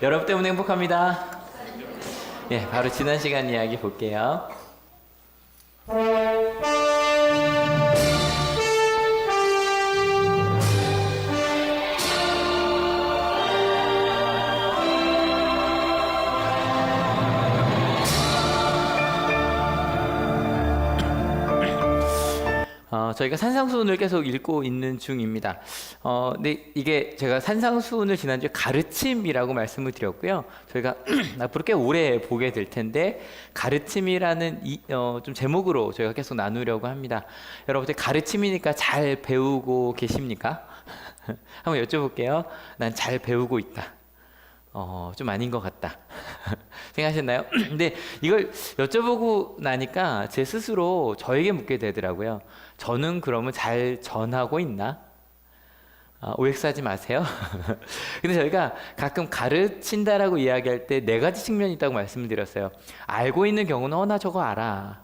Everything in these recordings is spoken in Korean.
여러분 때문에 행복합니다. 예, 바로 지난 시간 이야기 볼게요. 저희가 산상수훈을 계속 읽고 있는 중입니다. 근데 이게 제가 산상수훈을 지난주에 가르침이라고 말씀을 드렸고요. 저희가 앞으로 꽤 오래 보게 될 텐데, 가르침이라는 좀 제목으로 저희가 계속 나누려고 합니다. 여러분들 가르침이니까 잘 배우고 계십니까? 한번 여쭤볼게요. 난 잘 배우고 있다. 좀 아닌 것 같다. 생각하셨나요? 근데 이걸 여쭤보고 나니까 제 스스로 저에게 묻게 되더라고요. 저는 그러면 잘 전하고 있나? OX 하지 마세요. 근데 저희가 가끔 가르친다라고 이야기할 때 네 가지 측면이 있다고 말씀을 드렸어요. 알고 있는 경우는 나 저거 알아.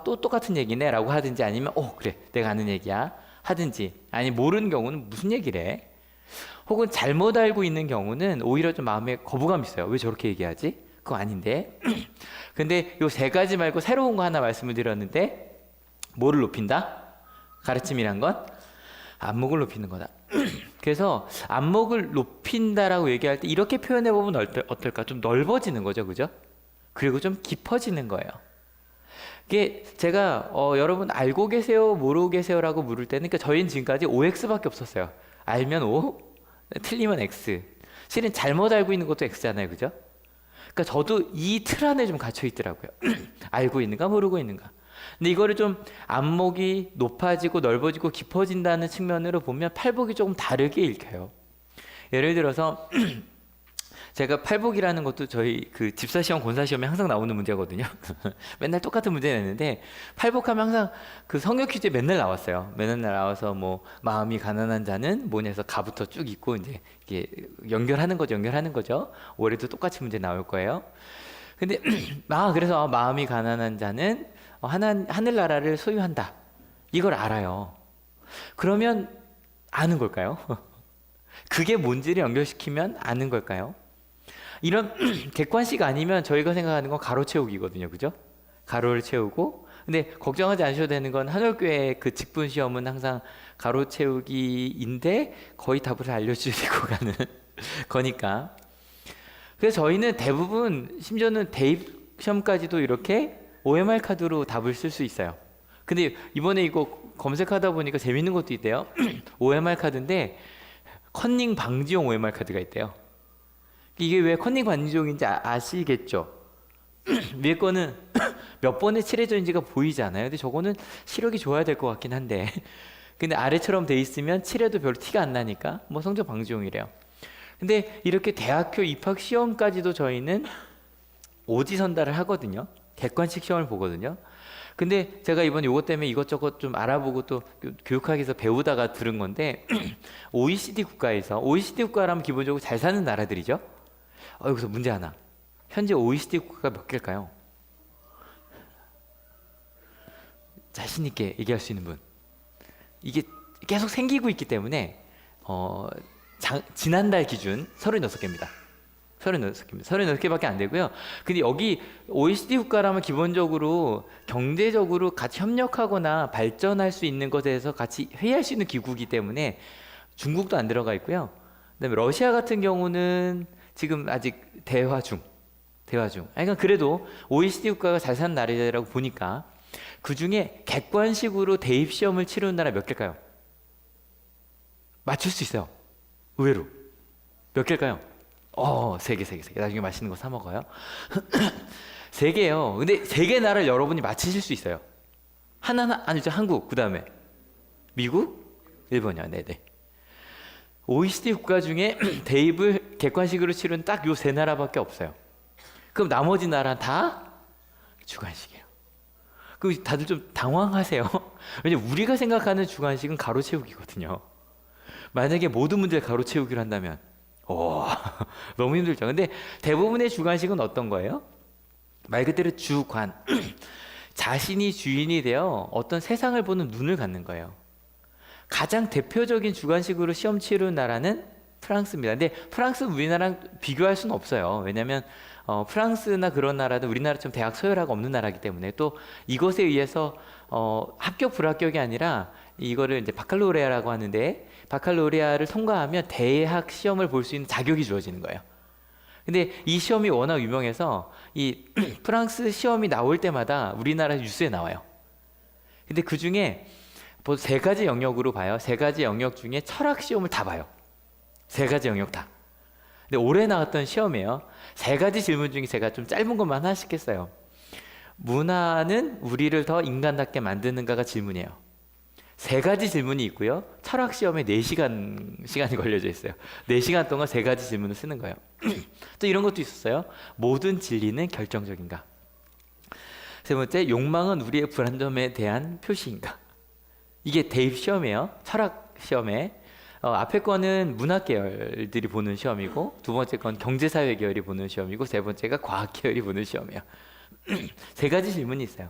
또 똑같은 얘기네 라고 하든지, 아니면 그래 내가 아는 얘기야 하든지, 아니 모르는 경우는 무슨 얘기래? 혹은 잘못 알고 있는 경우는 오히려 좀 마음에 거부감이 있어요. 왜 저렇게 얘기하지? 그거 아닌데. 근데 요 세 가지 말고 새로운 거 하나 말씀을 드렸는데, 뭐를 높인다? 가르침이란 건 안목을 높이는 거다. 그래서 안목을 높인다라고 얘기할 때 이렇게 표현해 보면 어떨까? 좀 넓어지는 거죠, 그죠? 그리고 좀 깊어지는 거예요. 이게 제가 여러분 알고 계세요, 모르고 계세요라고 물을 때는, 그러니까 저희는 지금까지 OX밖에 없었어요. 알면 O, 틀리면 X. 실은 잘못 알고 있는 것도 X잖아요, 그죠? 그러니까 저도 이 틀 안에 좀 갇혀 있더라고요. 알고 있는가 모르고 있는가. 근데 이거를 좀 안목이 높아지고 넓어지고 깊어진다는 측면으로 보면 팔복이 조금 다르게 읽혀요. 예를 들어서 제가 팔복이라는 것도 저희 그 집사시험, 권사시험에 항상 나오는 문제거든요. 맨날 똑같은 문제 냈는데, 팔복하면 항상 그 성역 퀴즈에 맨날 나왔어요. 맨날 나와서 뭐 마음이 가난한 자는 뭐냐서 가부터 쭉 있고, 이제 이게 연결하는 거죠. 올해도 똑같이 문제 나올 거예요. 근데 그래서 마음이 가난한 자는 하늘나라를 소유한다. 이걸 알아요. 그러면 아는 걸까요? 그게 뭔지를 연결시키면 아는 걸까요? 이런 객관식 아니면 저희가 생각하는 건 가로 채우기거든요, 그죠? 가로를 채우고. 근데 걱정하지 않으셔도 되는 건 한올교회 그 직분 시험은 항상 가로 채우기인데 거의 답을 알려주시고 가는 거니까. 그래서 저희는 대부분, 심지어는 대입 시험까지도 이렇게 OMR 카드로 답을 쓸 수 있어요. 근데 이번에 이거 검색하다 보니까 재밌는 것도 있대요. OMR 카드인데 컨닝 방지용 OMR 카드가 있대요. 이게 왜 컨닝 방지용인지 아시겠죠? 위에 거는 몇 번에 칠해졌는지가 보이지 않아요. 근데 저거는 시력이 좋아야 될 것 같긴 한데, 근데 아래처럼 돼 있으면 칠해도 별로 티가 안 나니까 뭐 성적 방지용이래요. 근데 이렇게 대학교 입학 시험까지도 저희는 오지선다를 하거든요. 객관식 시험을 보거든요. 근데 제가 이번 요거 때문에 이것저것 좀 알아보고 또 교육학에서 배우다가 들은 건데, OECD 국가라면 기본적으로 잘 사는 나라들이죠. 여기서 문제 하나. 현재 OECD 국가가 몇 개일까요? 자신 있게 얘기할 수 있는 분. 이게 계속 생기고 있기 때문에 지난달 기준 36개입니다. 36개밖에 안 되고요. 근데 여기 OECD 국가라면 기본적으로 경제적으로 같이 협력하거나 발전할 수 있는 것에 대해서 같이 회의할 수 있는 기구이기 때문에 중국도 안 들어가 있고요. 그다음에 러시아 같은 경우는 지금 아직 대화 중. 그러니까 그래도 OECD 국가가 잘 사는 나라라고 보니까 그 중에 객관식으로 대입 시험을 치르는 나라 몇 개일까요? 맞출 수 있어요. 의외로. 몇 개일까요? 3개. 나중에 맛있는 거 사 먹어요. 3개요. 근데 3개 나라를 여러분이 맞히실 수 있어요. 아니죠. 한국, 그 다음에 미국, 일본이요. 네네. OECD 국가 중에 대입을 객관식으로 치른 딱 요 3나라밖에 없어요. 그럼 나머지 나라는 다 주관식이에요. 그럼 다들 좀 당황하세요. 왜냐면 우리가 생각하는 주관식은 가로 채우기거든요. 만약에 모든 문제를 가로 채우기로 한다면 너무 힘들죠. 근데 대부분의 주관식은 어떤 거예요? 말 그대로 주관. 자신이 주인이 되어 어떤 세상을 보는 눈을 갖는 거예요. 가장 대표적인 주관식으로 시험 치르는 나라는 프랑스입니다. 근데 프랑스 우리나라랑 비교할 수는 없어요. 왜냐하면 프랑스나 그런 나라는 우리나라처럼 대학 서열화가 없는 나라이기 때문에 또 이것에 의해서 합격 불합격이 아니라 이거를 이제 바칼로레아라고 하는데 바칼로레아를 통과하면 대학 시험을 볼 수 있는 자격이 주어지는 거예요. 근데 이 시험이 워낙 유명해서 이 프랑스 시험이 나올 때마다 우리나라 뉴스에 나와요. 근데 그 중에 뭐 세 가지 영역으로 봐요. 세 가지 영역 중에 철학 시험을 다 봐요. 세 가지 영역 다. 근데 올해 나왔던 시험이에요. 세 가지 질문 중에 제가 좀 짧은 것만 하나씩 했어요. 문화는 우리를 더 인간답게 만드는가가 질문이에요. 세 가지 질문이 있고요. 철학 시험에 4시간 시간이 걸려져 있어요. 4시간 동안 세 가지 질문을 쓰는 거예요. 또 이런 것도 있었어요. 모든 진리는 결정적인가? 세 번째, 욕망은 우리의 불안정에 대한 표시인가? 이게 대입 시험이에요. 철학 시험에. 앞에 거는 문학 계열들이 보는 시험이고, 두 번째 건 경제사회 계열이 보는 시험이고, 세 번째가 과학 계열이 보는 시험이에요. 세 가지 질문이 있어요.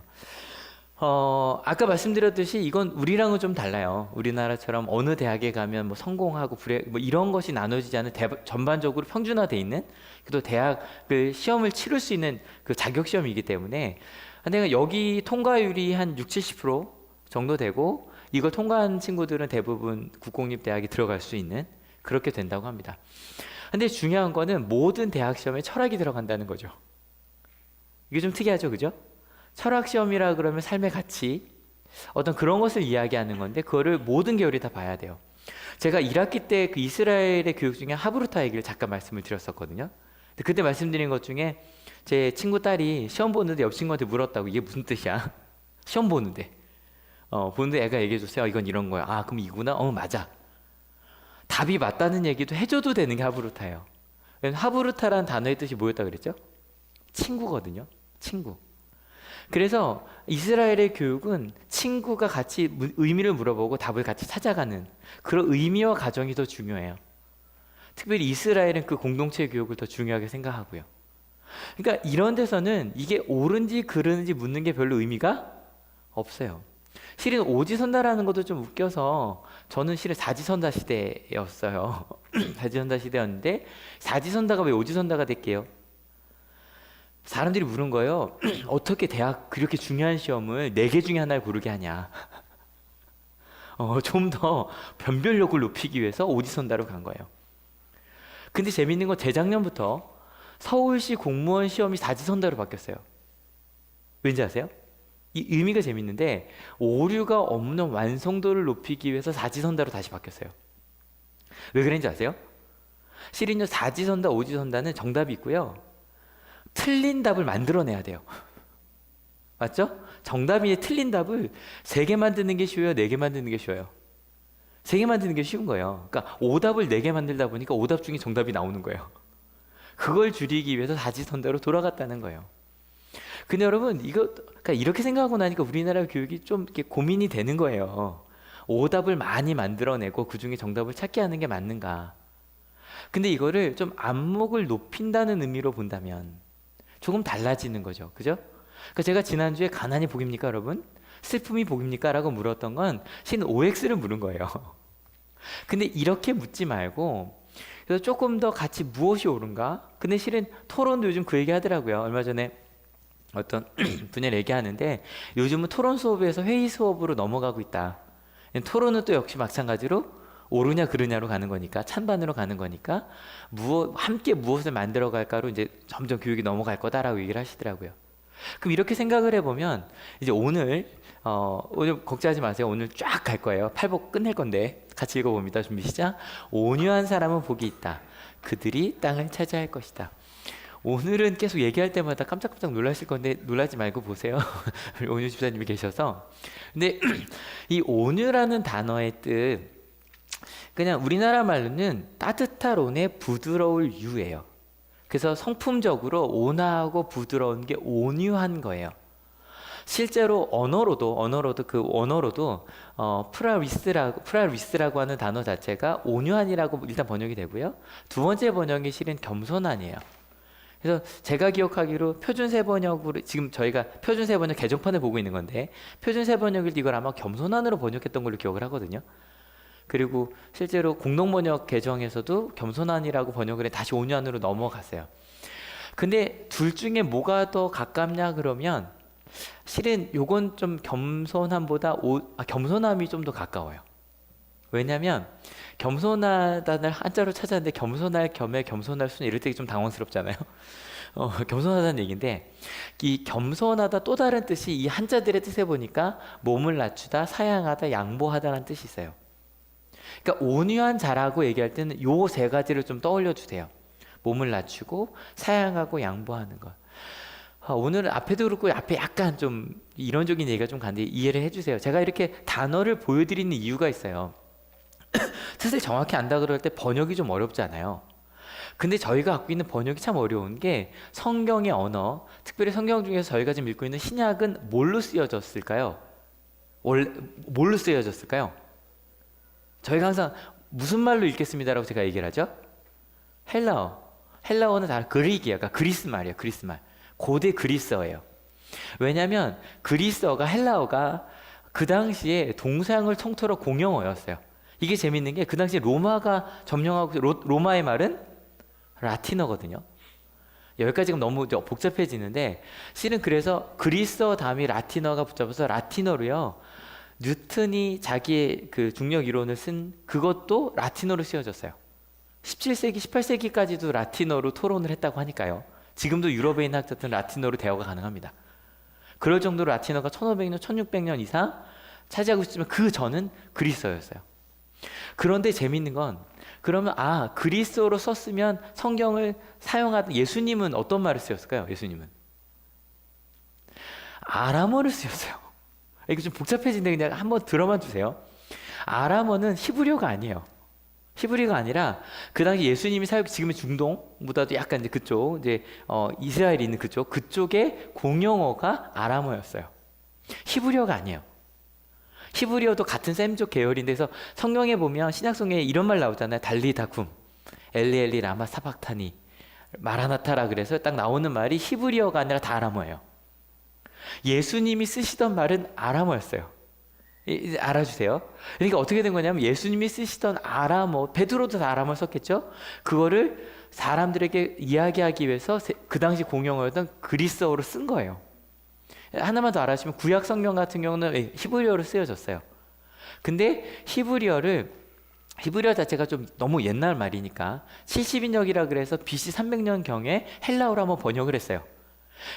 아까 말씀드렸듯이 이건 우리랑은 좀 달라요. 우리나라처럼 어느 대학에 가면 뭐 성공하고 뭐 이런 것이 나눠지지 않은 전반적으로 평준화돼 있는 또 대학을 시험을 치를 수 있는 그 자격 시험이기 때문에 내가 여기 통과율이 한 60-70% 정도 되고 이걸 통과한 친구들은 대부분 국공립대학에 들어갈 수 있는 그렇게 된다고 합니다. 근데 중요한 거는 모든 대학 시험에 철학이 들어간다는 거죠. 이게 좀 특이하죠, 그죠? 철학 시험이라 그러면 삶의 가치 어떤 그런 것을 이야기하는 건데 그거를 모든 계열이 다 봐야 돼요. 제가 1학기 때 그 이스라엘의 교육 중에 하브루타 얘기를 잠깐 말씀을 드렸었거든요. 근데 그때 말씀드린 것 중에 제 친구 딸이 시험 보는데 옆 친구한테 물었다고. 이게 무슨 뜻이야? 시험 보는데 보는데 애가 얘기해 줬어요. 이건 이런 거야. 아, 그럼 이구나? 맞아. 답이 맞다는 얘기도 해줘도 되는 게 하브루타예요. 하브루타라는 단어의 뜻이 뭐였다 그랬죠? 친구거든요. 친구. 그래서 이스라엘의 교육은 친구가 같이 의미를 물어보고 답을 같이 찾아가는 그런 의미와 가정이 더 중요해요. 특별히 이스라엘은 그 공동체 교육을 더 중요하게 생각하고요. 그러니까 이런 데서는 이게 옳은지 그르는지 묻는 게 별로 의미가 없어요. 실은 오지선다라는 것도 좀 웃겨서 저는 실은 사지선다 시대였어요. 사지선다 시대였는데 사지선다가 왜 오지선다가 됐게요? 사람들이 물은 거예요. 어떻게 대학 그렇게 중요한 시험을 4개 중에 하나를 고르게 하냐. 좀 더 변별력을 높이기 위해서 오지선다로 간 거예요. 근데 재밌는 건 재작년부터 서울시 공무원 시험이 사지선다로 바뀌었어요. 왠지 아세요? 이 의미가 재밌는데 오류가 없는 완성도를 높이기 위해서 사지선다로 다시 바뀌었어요. 왜 그런지 아세요? 실은요, 사지선다, 오지선다는 정답이 있고요. 틀린 답을 만들어내야 돼요. 맞죠? 정답이 틀린 답을 3개 만드는 게 쉬워요? 4개 만드는 게 쉬워요? 3개 만드는 게 쉬운 거예요. 그러니까 오답을 4개 만들다 보니까 오답 중에 정답이 나오는 거예요. 그걸 줄이기 위해서 사지선다로 돌아갔다는 거예요. 근데 여러분, 그러니까 이렇게 생각하고 나니까 우리나라 교육이 좀 이렇게 고민이 되는 거예요. 오답을 많이 만들어내고 그 중에 정답을 찾게 하는 게 맞는가? 근데 이거를 좀 안목을 높인다는 의미로 본다면 조금 달라지는 거죠. 그죠? 그러니까 제가 지난주에 가난이 복입니까, 여러분? 슬픔이 복입니까? 라고 물었던 건 신 OX를 물은 거예요. 근데 이렇게 묻지 말고 그래서 조금 더 같이 무엇이 옳은가? 근데 실은 토론도 요즘 그 얘기 하더라고요. 얼마 전에 어떤 분야를 얘기하는데 요즘은 토론 수업에서 회의 수업으로 넘어가고 있다. 토론은 또 역시 마찬가지로 옳으냐 그르냐로 가는 거니까 찬반으로 가는 거니까 함께 무엇을 만들어 갈까로 이제 점점 교육이 넘어갈 거다라고 얘기를 하시더라고요. 그럼 이렇게 생각을 해보면 이제 오늘 걱정하지 마세요. 오늘 쫙 갈 거예요. 8복 끝낼 건데 같이 읽어봅니다. 준비 시작. 온유한 사람은 복이 있다. 그들이 땅을 차지할 것이다. 오늘은 계속 얘기할 때마다 깜짝깜짝 놀라실 건데 놀라지 말고 보세요. 온유 집사님이 계셔서. 근데 이 온유라는 단어의 뜻 그냥 우리나라 말로는 따뜻할 온에 부드러울 유예요. 그래서 성품적으로 온화하고 부드러운 게 온유한 거예요. 실제로 언어로도 그 언어로도 프라리스라고 하는 단어 자체가 온유한이라고 일단 번역이 되고요. 두 번째 번역이 실은 겸손한이에요. 그래서 제가 기억하기로 표준세 번역으로 지금 저희가 표준세 번역 개정판을 보고 있는 건데 표준세 번역일 때 이걸 아마 겸손한으로 번역했던 걸로 기억을 하거든요. 그리고 실제로 공동번역 개정에서도 겸손한이라고 번역을 해 다시 온유한으로 넘어갔어요. 근데 둘 중에 뭐가 더 가깝냐 그러면 실은 요건 좀 겸손함보다 겸손함이 좀 더 가까워요. 왜냐면 겸손하다를 한자로 찾았는데 겸손할 겸에 겸손할 수는 이럴 때 좀 당황스럽잖아요. 겸손하다는 얘기인데 이 겸손하다 또 다른 뜻이 이 한자들의 뜻에 보니까 몸을 낮추다, 사양하다, 양보하다라는 뜻이 있어요. 그러니까 온유한 자라고 얘기할 때는 요 세 가지를 좀 떠올려 주세요. 몸을 낮추고 사양하고 양보하는 것. 오늘 앞에도 그렇고 앞에 약간 좀 이론적인 얘기가 좀 간데 이해를 해주세요. 제가 이렇게 단어를 보여드리는 이유가 있어요. 뜻을 정확히 안다 그럴 때 번역이 좀 어렵잖아요. 근데 저희가 갖고 있는 번역이 참 어려운 게 성경의 언어, 특별히 성경 중에서 저희가 지금 읽고 있는 신약은 뭘로 쓰여졌을까요? 뭘로 쓰여졌을까요? 저희가 항상 무슨 말로 읽겠습니다라고 제가 얘기를 하죠? 헬라어. 헬라어는 다 그리기야. 그러니까 그리스 말이에요. 그리스 말. 고대 그리스어예요. 왜냐하면 그리스어가 헬라어가 그 당시에 동서양을 통틀어 공용어였어요. 이게 재밌는 게 그 당시에 로마가 점령하고 로마의 말은 라틴어거든요. 여기까지 지금 너무 복잡해지는데 실은 그래서 그리스어 다음에 라틴어가 붙잡아서 라틴어로요. 뉴턴이 자기의 그 중력 이론을 쓴 그것도 라틴어로 쓰여졌어요. 17세기, 18세기까지도 라틴어로 토론을 했다고 하니까요. 지금도 유럽에 있는 학자들은 라틴어로 대화가 가능합니다. 그럴 정도로 라틴어가 1500년, 1600년 이상 차지하고 있지만 그 전은 그리스어였어요. 그런데 재밌는 건 그러면 그리스어로 썼으면 성경을 사용하던 예수님은 어떤 말을 쓰였을까요? 예수님은 아람어를 쓰였어요. 이거 좀 복잡해진데 그냥 한번 들어만 주세요. 아람어는 히브리어가 아니에요. 히브리가 아니라 그 당시 예수님이 지금의 중동보다도 약간 이제 그쪽 이스라엘이 있는 그쪽의 공용어가 아람어였어요. 히브리어가 아니에요. 히브리어도 같은 셈족 계열인데서 성경에 보면 신약성경에 이런 말 나오잖아요. 달리다쿰, 엘리 라마 사박타니, 마라나타라 그래서 딱 나오는 말이 히브리어가 아니라 다 아람어예요. 예수님이 쓰시던 말은 아람어였어요. 알아주세요. 그러니까 어떻게 된 거냐면 예수님이 쓰시던 아람어, 베드로도 다 아람어 썼겠죠? 그거를 사람들에게 이야기하기 위해서 그 당시 공용어였던 그리스어로 쓴 거예요. 하나만 더 알아주시면 구약 성경 같은 경우는 히브리어로 쓰여졌어요. 근데 히브리어 자체가 좀 너무 옛날 말이니까 70인역이라 그래서 BC 300년경에 헬라어로 한번 번역을 했어요.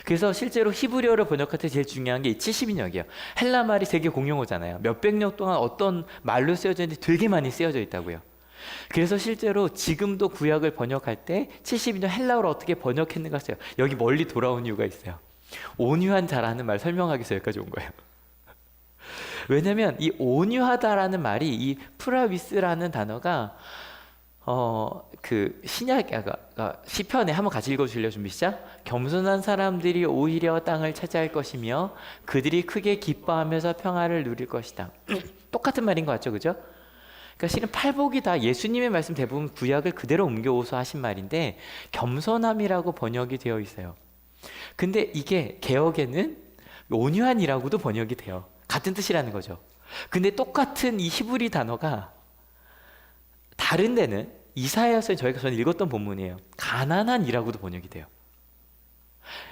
그래서 실제로 히브리어를 번역할 때 제일 중요한 게 이 70인역이에요. 헬라 말이 세계 공용어잖아요. 몇백 년 동안 어떤 말로 쓰여져 있는데 되게 많이 쓰여져 있다고요. 그래서 실제로 지금도 구약을 번역할 때 70인역 헬라어로 어떻게 번역했는가 써요. 여기 멀리 돌아온 이유가 있어요. 온유한 자라는 말 설명하기 위해서 여기까지 온 거예요. 왜냐면 이 온유하다라는 말이 이 프라위스라는 단어가 그 신약 시편에 한번 같이 읽어주실래요? 준비 시작. 겸손한 사람들이 오히려 땅을 차지할 것이며 그들이 크게 기뻐하면서 평화를 누릴 것이다. 똑같은 말인 것 같죠, 그죠? 그러니까 실은 팔복이 다 예수님의 말씀 대부분 구약을 그대로 옮겨오서 하신 말인데 겸손함이라고 번역이 되어 있어요. 근데 이게 개역에는 온유한이라고도 번역이 돼요. 같은 뜻이라는 거죠. 근데 똑같은 이 히브리 단어가 다른 데는 이사야서에 저는 읽었던 본문이에요. 가난한이라고도 번역이 돼요.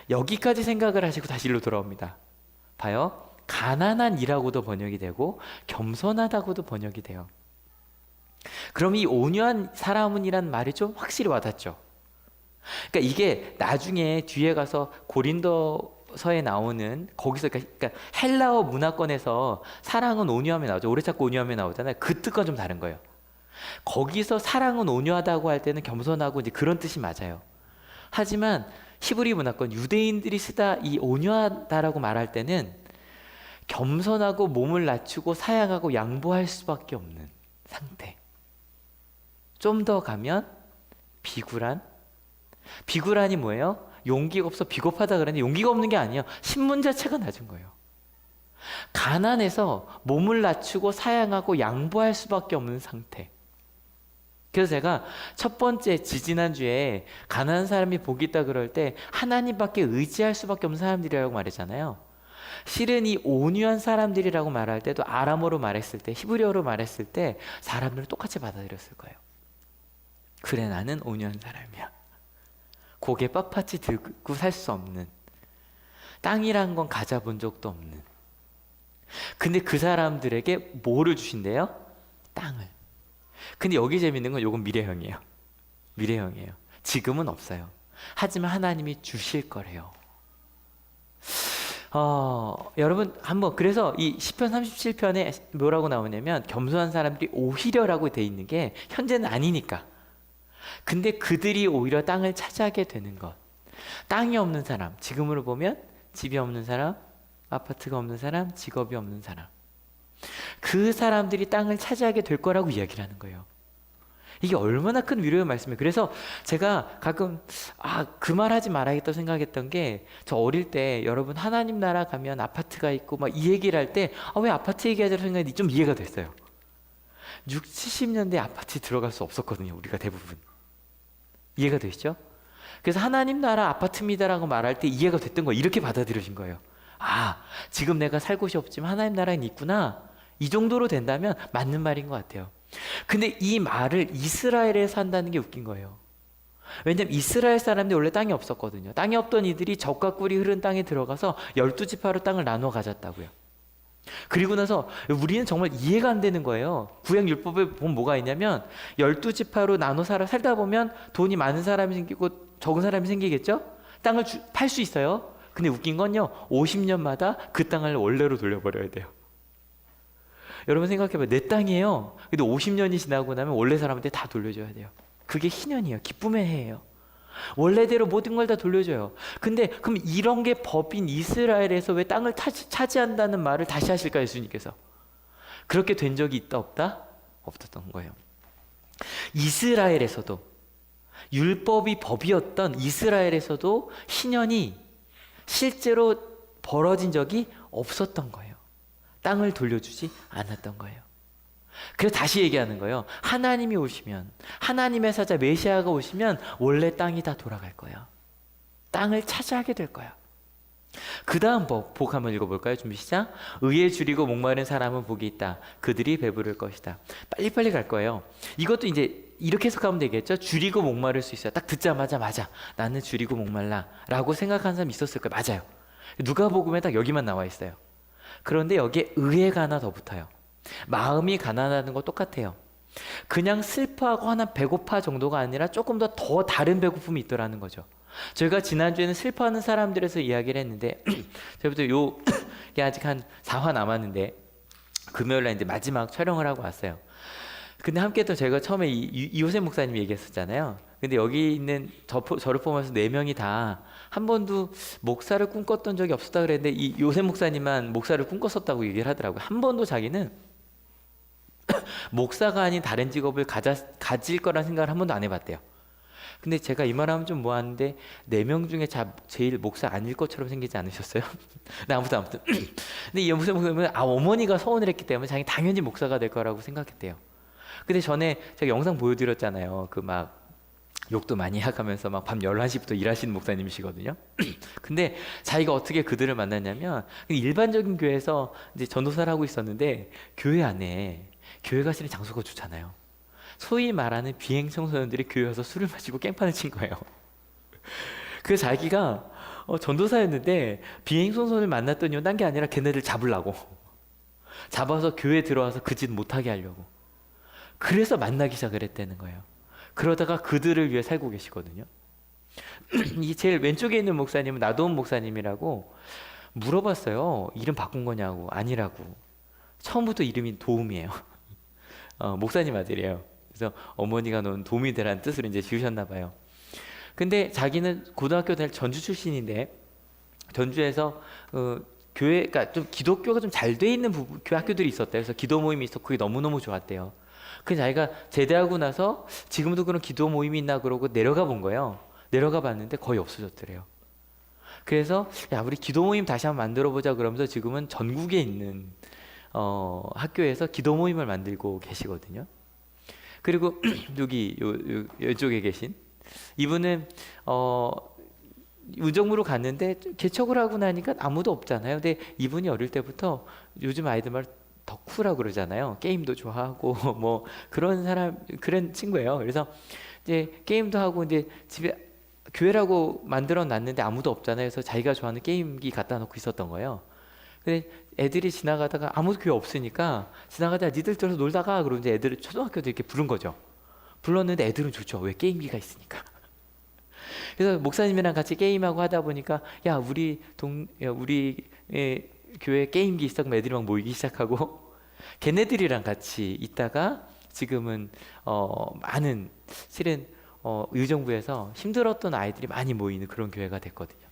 여기까지 생각을 하시고 다시 일로 돌아옵니다. 봐요. 가난한이라고도 번역이 되고 겸손하다고도 번역이 돼요. 그럼 이 온유한 사람은이란 말이 좀 확실히 와닿죠. 그러니까 이게 나중에 뒤에 가서 고린도서에 나오는 거기서 그러니까 헬라어 문화권에서 사랑은 온유함에 나오죠. 오래 찾고 온유함에 나오잖아요. 그 뜻과 좀 다른 거예요. 거기서 사랑은 온유하다고 할 때는 겸손하고 이제 그런 뜻이 맞아요. 하지만 히브리 문화권 유대인들이 쓰다 이 온유하다라고 말할 때는 겸손하고 몸을 낮추고 사양하고 양보할 수밖에 없는 상태. 좀 더 가면 비굴한이 뭐예요? 용기가 없어 비겁하다 그러는데 용기가 없는 게 아니에요. 신분 자체가 낮은 거예요. 가난해서 몸을 낮추고 사양하고 양보할 수밖에 없는 상태. 그래서 제가 첫 번째 지지난주에 가난한 사람이 복이 있다 그럴 때 하나님밖에 의지할 수밖에 없는 사람들이라고 말했잖아요. 실은 이 온유한 사람들이라고 말할 때도 아람어로 말했을 때, 히브리어로 말했을 때 사람들은 똑같이 받아들였을 거예요. 그래, 나는 온유한 사람이야. 고개 빳빳이 들고 살 수 없는, 땅이란 건 가져본 적도 없는. 근데 그 사람들에게 뭐를 주신대요? 땅을. 근데 여기 재밌는 건 요건 미래형이에요. 미래형이에요. 지금은 없어요. 하지만 하나님이 주실 거래요. 여러분 한번, 그래서 이 시편 37편에 뭐라고 나오냐면 겸손한 사람들이 오히려라고 돼 있는 게 현재는 아니니까. 근데 그들이 오히려 땅을 차지하게 되는 것. 땅이 없는 사람, 지금으로 보면 집이 없는 사람, 아파트가 없는 사람, 직업이 없는 사람, 그 사람들이 땅을 차지하게 될 거라고 이야기를 하는 거예요. 이게 얼마나 큰 위로의 말씀이에요. 그래서 제가 가끔 그 말 하지 말아야겠다 생각했던 게, 저 어릴 때 여러분 하나님 나라 가면 아파트가 있고 막 이 얘기를 할 때 왜 아파트 얘기하자고 생각했는데 좀 이해가 됐어요. 6, 70년대 아파트에 들어갈 수 없었거든요. 우리가 대부분. 이해가 되시죠? 그래서 하나님 나라 아파트입니다라고 말할 때 이해가 됐던 거, 이렇게 받아들여진 거예요. 지금 내가 살 곳이 없지만 하나님 나라엔 있구나. 이 정도로 된다면 맞는 말인 것 같아요. 근데 이 말을 이스라엘에서 한다는 게 웃긴 거예요. 왜냐면 이스라엘 사람들이 원래 땅이 없었거든요. 땅이 없던 이들이 젖과 꿀이 흐른 땅에 들어가서 12지파로 땅을 나눠 가졌다고요. 그리고 나서 우리는 정말 이해가 안 되는 거예요. 구약율법에 보면 뭐가 있냐면 12지파로 나눠 살다 보면 돈이 많은 사람이 생기고 적은 사람이 생기겠죠? 땅을 팔 수 있어요. 근데 웃긴 건요, 50년마다 그 땅을 원래로 돌려버려야 돼요. 여러분 생각해봐요. 내 땅이에요. 근데 50년이 지나고 나면 원래 사람한테 다 돌려줘야 돼요. 그게 희년이에요. 기쁨의 해예요. 원래대로 모든 걸 다 돌려줘요. 근데 그럼 이런 게 법인 이스라엘에서 왜 땅을 차지한다는 말을 다시 하실까, 예수님께서? 그렇게 된 적이 있다 없다? 없었던 거예요. 이스라엘에서도, 율법이 법이었던 이스라엘에서도 희년이 실제로 벌어진 적이 없었던 거예요. 땅을 돌려주지 않았던 거예요. 그래서 다시 얘기하는 거예요. 하나님이 오시면, 하나님의 사자 메시아가 오시면 원래 땅이 다 돌아갈 거예요. 땅을 차지하게 될 거야. 그 다음 복 한번 읽어볼까요? 준비 시작. 의에 줄이고 목마른 사람은 복이 있다. 그들이 배부를 것이다. 빨리빨리 갈 거예요. 이것도 이제 이렇게 해석하면 되겠죠. 줄이고 목마를 수 있어요. 딱 듣자마자 맞아, 나는 줄이고 목말라 라고 생각하는 사람이 있었을 거예요. 맞아요. 누가복음에 딱 여기만 나와 있어요. 그런데 여기에 의가 하나 더 붙어요. 마음이 가난하다는 거 똑같아요. 그냥 슬퍼하고 하나 배고파 정도가 아니라 조금 더 다른 배고픔이 있더라는 거죠. 저희가 지난주에는 슬퍼하는 사람들에서 이야기를 했는데 저희부터 요게 아직 한 4화 남았는데 금요일날 이제 마지막 촬영을 하고 왔어요. 근데 함께 또 제가 처음에 이호셉 목사님이 얘기했었잖아요. 근데 여기 있는 저를 포함해서 4명이 다 한 번도 목사를 꿈꿨던 적이 없었다 그랬는데 이 요셉 목사님만 목사를 꿈꿨었다고 얘기를 하더라고요. 한 번도 자기는 목사가 아닌 다른 직업을 가질 거란 생각을 한 번도 안 해봤대요. 근데 제가 이 말하면 좀 뭐하는데 4명 중에 제일 목사 아닐 것처럼 생기지 않으셨어요? 네, 아무튼 근데 이 요셉 목사님은 어머니가 서원을 했기 때문에 자기 당연히 목사가 될 거라고 생각했대요. 근데 전에 제가 영상 보여드렸잖아요. 그 막 욕도 많이 하면서 막 밤 11시부터 일하시는 목사님이시거든요. 근데 자기가 어떻게 그들을 만났냐면 일반적인 교회에서 이제 전도사를 하고 있었는데 교회 안에 교회가 실은 장소가 좋잖아요. 소위 말하는 비행 청소년들이 교회 와서 술을 마시고 깽판을 친 거예요. 그래서 자기가 전도사였는데 비행 청소년을 만났던 이유는 딴 게 아니라 걔네들 잡으려고, 잡아서 교회에 들어와서 그 짓 못하게 하려고, 그래서 만나기 시작을 했다는 거예요. 그러다가 그들을 위해 살고 계시거든요. 이 제일 왼쪽에 있는 목사님은 나도훈 목사님이라고 물어봤어요. 이름 바꾼 거냐고. 아니라고. 처음부터 이름이 도움이에요. 목사님 아들이에요. 그래서 어머니가 놓은 도움이 되라는 뜻으로 이제 지으셨나 봐요. 근데 자기는 고등학교 다닐 전주 출신인데 전주에서 교회가 좀 기독교가 좀 잘 돼 있는 교회 학교들이 있었대요. 그래서 기도 모임이 있었고 그게 너무너무 좋았대요. 그 자기가 제대하고 나서 지금도 그런 기도 모임이 있나 그러고 내려가 본 거예요. 내려가 봤는데 거의 없어졌더래요. 그래서 야, 우리 기도 모임 다시 한번 만들어 보자 그러면서 지금은 전국에 있는 학교에서 기도 모임을 만들고 계시거든요. 그리고 여기 이쪽에 계신 이분은 의정부로 갔는데 개척을 하고 나니까 아무도 없잖아요. 근데 이분이 어릴 때부터 요즘 아이들 말 덕후라고 그러잖아요. 게임도 좋아하고 뭐 그런 사람, 그런 친구예요. 그래서 이제 게임도 하고 이제 집에 교회라고 만들어 놨는데 아무도 없잖아요. 그래서 자기가 좋아하는 게임기 갖다 놓고 있었던 거예요. 근데 애들이 지나가다가 아무도 교회 없으니까 지나가다가 니들 들어서 놀다가 그러고 이제 애들을 초등학교도 이렇게 부른 거죠. 불렀는데 애들은 좋죠. 왜? 게임기가 있으니까. 그래서 목사님이랑 같이 게임하고 하다 보니까 야 우리 교회 게임기 있어. 그럼 애들이 막 모이기 시작하고 걔네들이랑 같이 있다가 지금은 많은 실은 의정부에서 힘들었던 아이들이 많이 모이는 그런 교회가 됐거든요.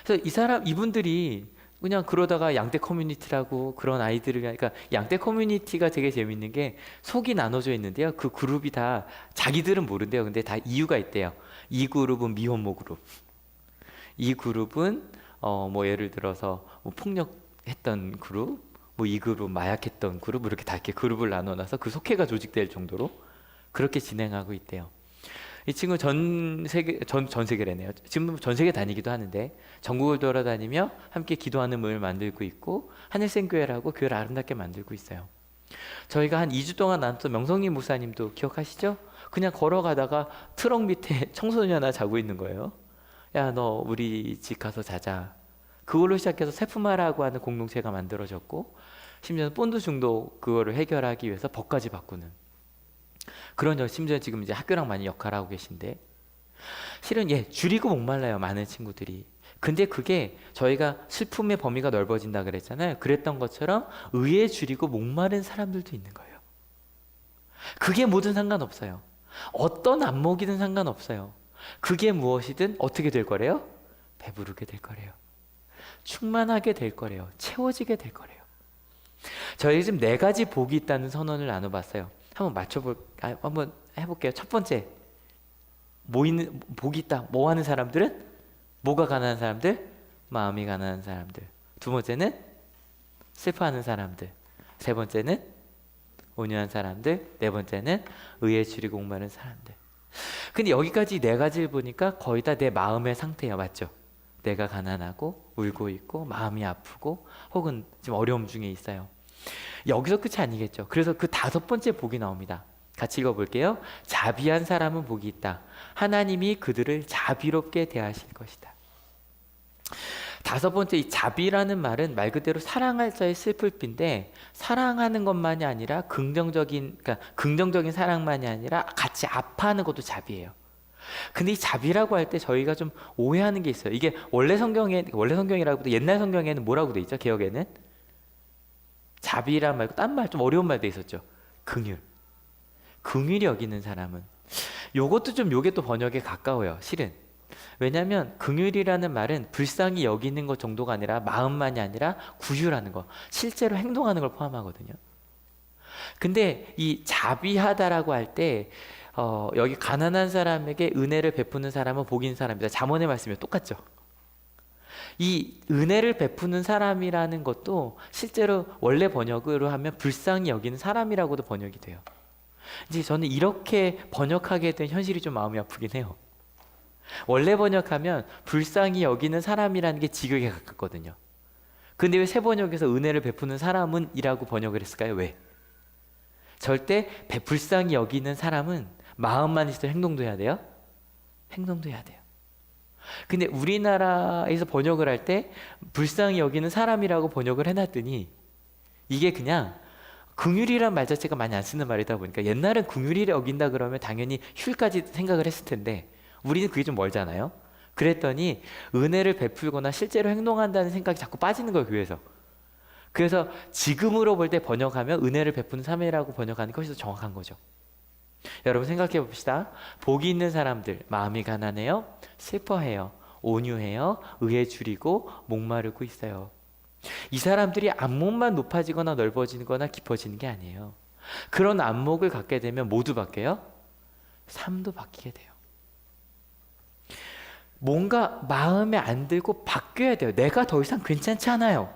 그래서 이분들이 그냥 그러다가 양떼 커뮤니티라고 그런 아이들을, 그러니까 양떼 커뮤니티가 되게 재밌는 게 속이 나눠져 있는데요. 그 그룹이 다 자기들은 모른대요. 근데 다 이유가 있대요. 이 그룹은 미혼모 그룹, 이 그룹은 뭐 예를 들어서 뭐 폭력했던 그룹, 뭐 이 그룹 마약했던 그룹, 이렇게 다 이렇게 그룹을 나눠놔서 그 속회가 조직될 정도로 그렇게 진행하고 있대요. 이 친구 전 세계래네요. 지금 전 세계 다니기도 하는데 전국을 돌아다니며 함께 기도하는 모임을 만들고 있고 하늘생교회라고 교회를 아름답게 만들고 있어요. 저희가 한 2주 동안 나눴던 명성희 목사님도 기억하시죠? 그냥 걸어가다가 트럭 밑에 청소년 하나 자고 있는 거예요. 야, 너 우리 집 가서 자자. 그걸로 시작해서 세품화라고 하는 공동체가 만들어졌고 심지어 본드 중독 그거를 해결하기 위해서 법까지 바꾸는 그런, 심지어 지금 이제 학교랑 많이 역할을 하고 계신데 실은 줄이고 목말라요, 많은 친구들이. 근데 그게 저희가 슬픔의 범위가 넓어진다 그랬잖아요. 그랬던 것처럼 의에 줄이고 목마른 사람들도 있는 거예요. 그게 뭐든 상관없어요. 어떤 안목이든 상관없어요. 그게 무엇이든 어떻게 될 거래요? 배부르게 될 거래요. 충만하게 될 거래요. 채워지게 될 거래요. 저희 지금 4가지 복이 있다는 선언을 나눠봤어요. 한번 해볼게요. 첫 번째, 복이 있다. 뭐 하는 사람들은? 뭐가 가난한 사람들? 마음이 가난한 사람들. 두 번째는 슬퍼하는 사람들. 세 번째는 온유한 사람들. 네 번째는 의에 줄이고 목마른 사람들. 근데 여기까지 4가지를 보니까 거의 다 내 마음의 상태예요. 맞죠? 내가 가난하고 울고 있고 마음이 아프고 혹은 지금 어려움 중에 있어요. 여기서 끝이 아니겠죠. 그래서 그 5번째 복이 나옵니다. 같이 읽어볼게요. 자비한 사람은 복이 있다. 하나님이 그들을 자비롭게 대하실 것이다. 5번째, 이 자비라는 말은 말 그대로 사랑할 자의 슬플인데 사랑하는 것만이 아니라 긍정적인 사랑만이 아니라 같이 아파하는 것도 자비예요. 근데 이 자비라고 할 때 저희가 좀 오해하는 게 있어요. 이게 원래 성경이라고 옛날 성경에는 뭐라고 돼 있죠? 개역에는 자비란 말고 딴 말, 좀 어려운 말 돼 있었죠. 긍휼이 여기는 사람은. 요것도 좀 요게 또 번역에 가까워요, 실은. 왜냐하면 긍휼이라는 말은 불쌍히 여기는 것 정도가 아니라 마음만이 아니라 구휼하는 거, 실제로 행동하는 걸 포함하거든요. 근데 이 자비하다라고 할 때 여기 가난한 사람에게 은혜를 베푸는 사람은 복이 있는 사람이다. 잠언의 말씀이 똑같죠. 이 은혜를 베푸는 사람이라는 것도 실제로 원래 번역으로 하면 불쌍히 여기는 사람이라고도 번역이 돼요. 이제 저는 이렇게 번역하게 된 현실이 좀 마음이 아프긴 해요. 원래 번역하면 불쌍히 여기는 사람이라는 게 직역에 가깝거든요. 근데 왜 새 번역에서 은혜를 베푸는 사람은 이라고 번역을 했을까요? 왜? 절대 불쌍히 여기는 사람은 마음만 있어도 행동도 해야 돼요? 행동도 해야 돼요. 근데 우리나라에서 번역을 할 때 불쌍히 여기는 사람이라고 번역을 해놨더니 이게 그냥 긍휼이란 말 자체가 많이 안 쓰는 말이다 보니까 옛날엔 긍휼이 여긴다 그러면 당연히 휼까지 생각을 했을 텐데 우리는 그게 좀 멀잖아요. 그랬더니 은혜를 베풀거나 실제로 행동한다는 생각이 자꾸 빠지는 거예요, 교회에서. 그래서 지금으로 볼 때 번역하면 은혜를 베푸는 사람이라고 번역하는 것이 더 정확한 거죠. 여러분 생각해 봅시다. 복이 있는 사람들, 마음이 가난해요, 슬퍼해요, 온유해요, 의에 줄이고 목마르고 있어요. 이 사람들이 안목만 높아지거나 넓어지거나 깊어지는 게 아니에요. 그런 안목을 갖게 되면 모두 바뀌어요? 삶도 바뀌게 돼요. 뭔가 마음에 안 들고 바뀌어야 돼요. 내가 더 이상 괜찮지 않아요.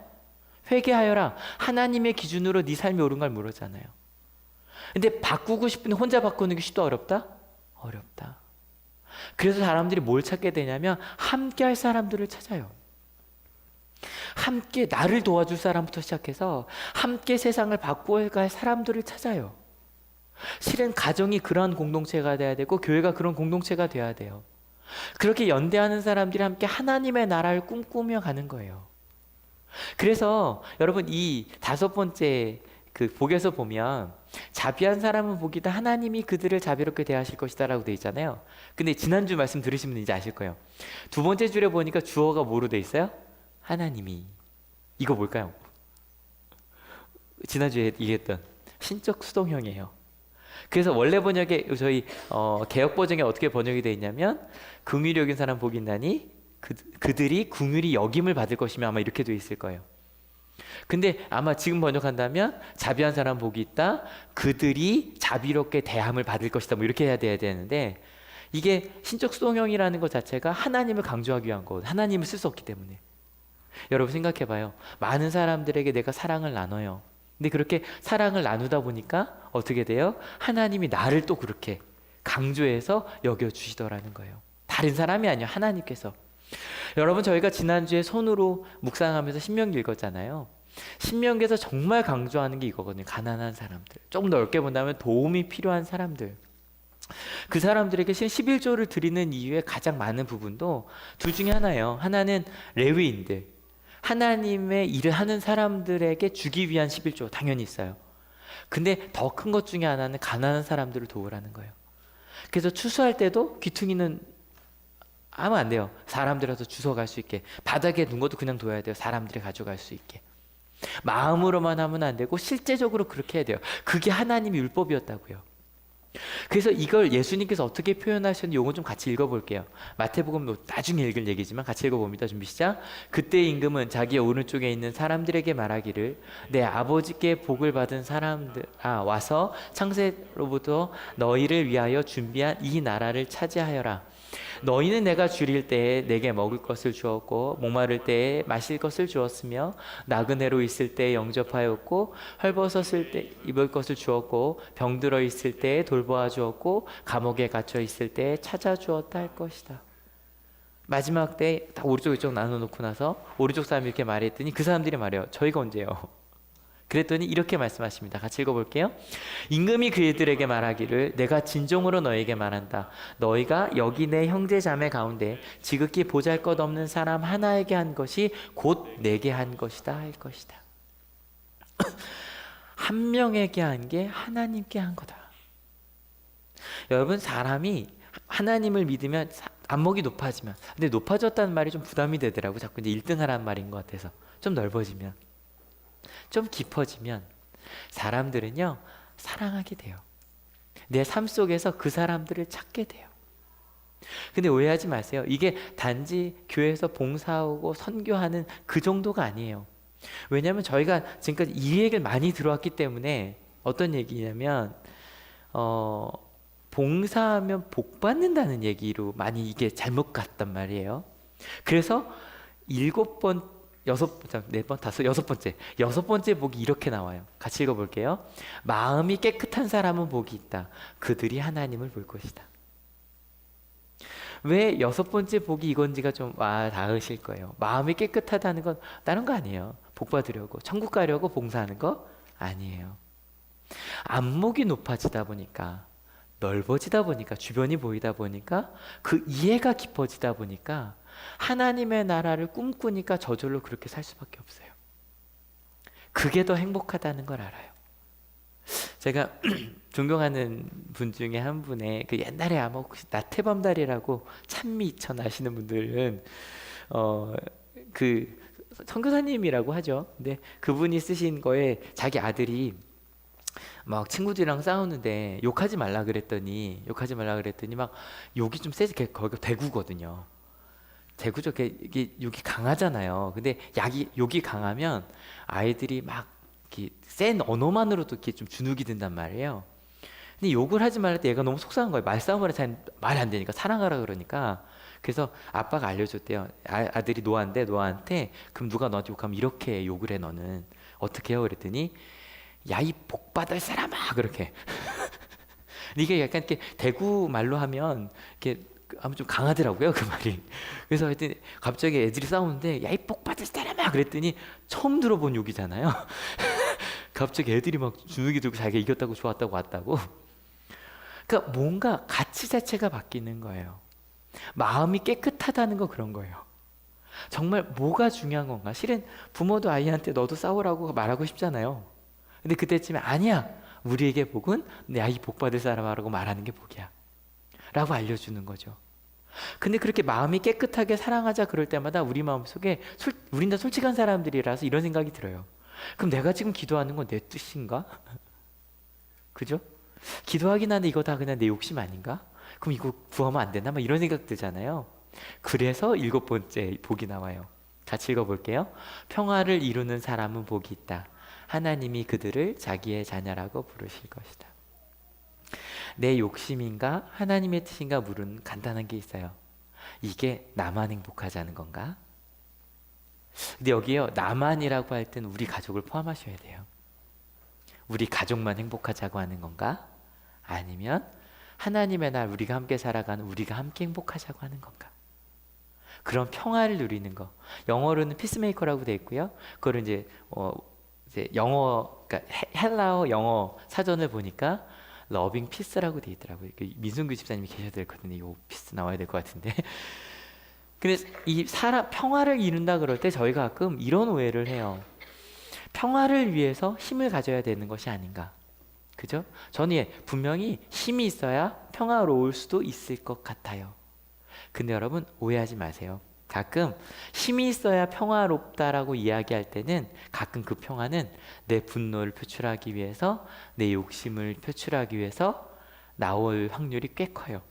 회개하여라. 하나님의 기준으로 네 삶이 옳은 걸 물었잖아요. 근데 바꾸고 싶은데 혼자 바꾸는 게 쉽다 어렵다? 어렵다. 그래서 사람들이 뭘 찾게 되냐면 함께 할 사람들을 찾아요. 함께 나를 도와줄 사람부터 시작해서 함께 세상을 바꿔갈 사람들을 찾아요. 실은 가정이 그러한 공동체가 돼야 되고 교회가 그런 공동체가 돼야 돼요. 그렇게 연대하는 사람들이 함께 하나님의 나라를 꿈꾸며 가는 거예요. 그래서 여러분 이 5번째 그 복에서 보면 자비한 사람은 복이다 하나님이 그들을 자비롭게 대하실 것이다 라고 돼 있잖아요. 근데 지난주 말씀 들으시면 이제 아실 거예요. 2번째 줄에 보니까 주어가 뭐로 돼 있어요? 하나님이. 이거 뭘까요? 지난주에 얘기했던 신적 수동형이에요. 그래서 원래 번역에 저희 개역 버전에 어떻게 번역이 되어 있냐면 긍휼히 여긴 사람 복이 있나니 그들이 긍휼히 여김을 받을 것이며 아마 이렇게 되어 있을 거예요. 근데 아마 지금 번역한다면 자비한 사람 복이 있다. 그들이 자비롭게 대함을 받을 것이다. 뭐 이렇게 해야 돼야 되는데 이게 신적 수동형이라는 것 자체가 하나님을 강조하기 위한 거. 하나님을 쓸 수 없기 때문에. 여러분 생각해 봐요. 많은 사람들에게 내가 사랑을 나눠요. 근데 그렇게 사랑을 나누다 보니까 어떻게 돼요? 하나님이 나를 또 그렇게 강조해서 여겨주시더라는 거예요. 다른 사람이 아니요. 하나님께서. 여러분 저희가 지난주에 손으로 묵상하면서 신명기 읽었잖아요. 신명기에서 정말 강조하는 게 이거거든요. 가난한 사람들. 조금 넓게 본다면 도움이 필요한 사람들. 그 사람들에게 11조를 드리는 이유의 가장 많은 부분도 둘 중에 하나예요. 하나는 레위인들. 하나님의 일을 하는 사람들에게 주기 위한 11조 당연히 있어요. 근데 더 큰 것 중에 하나는 가난한 사람들을 도우라는 거예요. 그래서 추수할 때도 귀퉁이는 하면 안 돼요. 사람들이라도 주워갈 수 있게. 바닥에 둔 것도 그냥 둬야 돼요. 사람들이 가져갈 수 있게. 마음으로만 하면 안 되고 실제적으로 그렇게 해야 돼요. 그게 하나님의 율법이었다고요. 그래서 이걸 예수님께서 어떻게 표현하셨는지 이건 좀 같이 읽어볼게요. 마태복음 나중에 읽을 얘기지만 같이 읽어봅니다. 준비 시작. 그때 임금은 자기의 오른쪽에 있는 사람들에게 말하기를 내 아버지께 복을 받은 사람들 와서 창세로부터 너희를 위하여 준비한 이 나라를 차지하여라. 너희는 내가 줄일 때에 내게 먹을 것을 주었고 목마를 때에 마실 것을 주었으며 나그네로 있을 때에 영접하였고 헐벗었을 때 입을 것을 주었고 병들어 있을 때에 돌보아 주었고 감옥에 갇혀 있을 때에 찾아 주었다 할 것이다. 마지막 때 다 오른쪽 이쪽 나눠놓고 나서 오른쪽 사람이 이렇게 말했더니 그 사람들이 말해요. 저희가 언제요? 그랬더니 이렇게 말씀하십니다. 같이 읽어볼게요. 임금이 그들에게 말하기를 내가 진정으로 너에게 말한다. 너희가 여기 내 형제 자매 가운데 지극히 보잘것없는 사람 하나에게 한 것이 곧 내게 한 것이다 할 것이다. 한 명에게 한 게 하나님께 한 거다. 여러분 사람이 하나님을 믿으면 안목이 높아지면 근데 높아졌다는 말이 좀 부담이 되더라고. 자꾸 이제 1등 하라는 말인 것 같아서 좀 넓어지면 좀 깊어지면 사람들은요 사랑하게 돼요. 내 삶 속에서 그 사람들을 찾게 돼요. 근데 오해하지 마세요. 이게 단지 교회에서 봉사하고 선교하는 그 정도가 아니에요. 왜냐하면 저희가 지금까지 이 얘기를 많이 들어왔기 때문에 어떤 얘기냐면 봉사하면 복 받는다는 얘기로 많이 이게 잘못 갔단 말이에요. 그래서 7번 4번, 6번째 복이 이렇게 나와요. 같이 읽어볼게요. 마음이 깨끗한 사람은 복이 있다. 그들이 하나님을 볼 것이다. 왜 6번째 복이 이건지가 좀 닿으실 거예요. 마음이 깨끗하다는 건 다른 거 아니에요. 복 받으려고 천국 가려고 봉사하는 거 아니에요. 안목이 높아지다 보니까 넓어지다 보니까 주변이 보이다 보니까 그 이해가 깊어지다 보니까 하나님의 나라를 꿈꾸니까 저절로 그렇게 살 수밖에 없어요. 그게 더 행복하다는 걸 알아요. 제가 존경하는 분 중에 한 분의 그 옛날에 아마 혹시 나태범달이라고 찬미천 아시는 분들은 그 선교사님이라고 하죠. 근데 그분이 쓰신 거에 자기 아들이 막 친구들이랑 싸우는데 욕하지 말라 그랬더니 막 욕이 좀 세지. 거기가 대구거든요. 대구죠. 이게 욕이 강하잖아요. 근데 욕이 강하면 아이들이 막 이렇게 센 언어만으로도 이렇게 좀 주눅이 든단 말이에요. 근데 욕을 하지 말할 때 얘가 너무 속상한 거예요. 말싸움을 잘 말이 안 되니까 사랑하라 그러니까. 그래서 아빠가 알려줬대요. 아들이 노아한테 그럼 누가 너한테 욕하면 이렇게 욕을 해 너는 어떻게 해요? 그랬더니 야 이 복받을 사람아 그렇게. 이게 약간 이렇게 대구 말로 하면 이렇게 아무 좀 강하더라고요 그 말이. 그래서 하여튼 갑자기 애들이 싸우는데 야 이 복 받을 사람아 그랬더니 처음 들어본 욕이잖아요. 갑자기 애들이 막 주눅이 들고 자기가 이겼다고 좋았다고 왔다고. 그러니까 뭔가 가치 자체가 바뀌는 거예요. 마음이 깨끗하다는 거 그런 거예요. 정말 뭐가 중요한 건가? 실은 부모도 아이한테 너도 싸우라고 말하고 싶잖아요. 근데 그때쯤에 아니야. 우리에게 복은 내 아이 복 받을 사람하라고 말하는 게 복이야. 라고 알려주는 거죠. 근데 그렇게 마음이 깨끗하게 사랑하자 그럴 때마다 우리 마음속에 우린 다 솔직한 사람들이라서 이런 생각이 들어요. 그럼 내가 지금 기도하는 건 내 뜻인가? 그죠? 기도하긴 하는데 이거 다 그냥 내 욕심 아닌가? 그럼 이거 구하면 안 되나? 막 이런 생각 들잖아요. 그래서 7번째 복이 나와요. 같이 읽어볼게요. 평화를 이루는 사람은 복이 있다. 하나님이 그들을 자기의 자녀라고 부르실 것이다. 내 욕심인가 하나님의 뜻인가 물은 간단한 게 있어요. 이게 나만 행복하자는 건가? 근데 여기요, 나만이라고 할 때는 우리 가족을 포함하셔야 돼요. 우리 가족만 행복하자고 하는 건가? 아니면 하나님의 날 우리가 함께 살아가는 우리가 함께 행복하자고 하는 건가? 그런 평화를 누리는 거. 영어로는 피스메이커라고 돼 있고요. 그걸 이제 영어, 그러니까 헬라어 영어 사전을 보니까 러빙 피스라고 돼 있더라고요. 민순규 집사님이 계셔야 되거든요. 이 피스 나와야 될 것 같은데. 근데 이 평화를 이룬다 그럴 때 저희가 가끔 이런 오해를 해요. 평화를 위해서 힘을 가져야 되는 것이 아닌가. 그죠? 저는 분명히 힘이 있어야 평화로울 수도 있을 것 같아요. 근데 여러분 오해하지 마세요. 가끔 힘이 있어야 평화롭다라고 이야기할 때는 가끔 그 평화는 내 분노를 표출하기 위해서 내 욕심을 표출하기 위해서 나올 확률이 꽤 커요.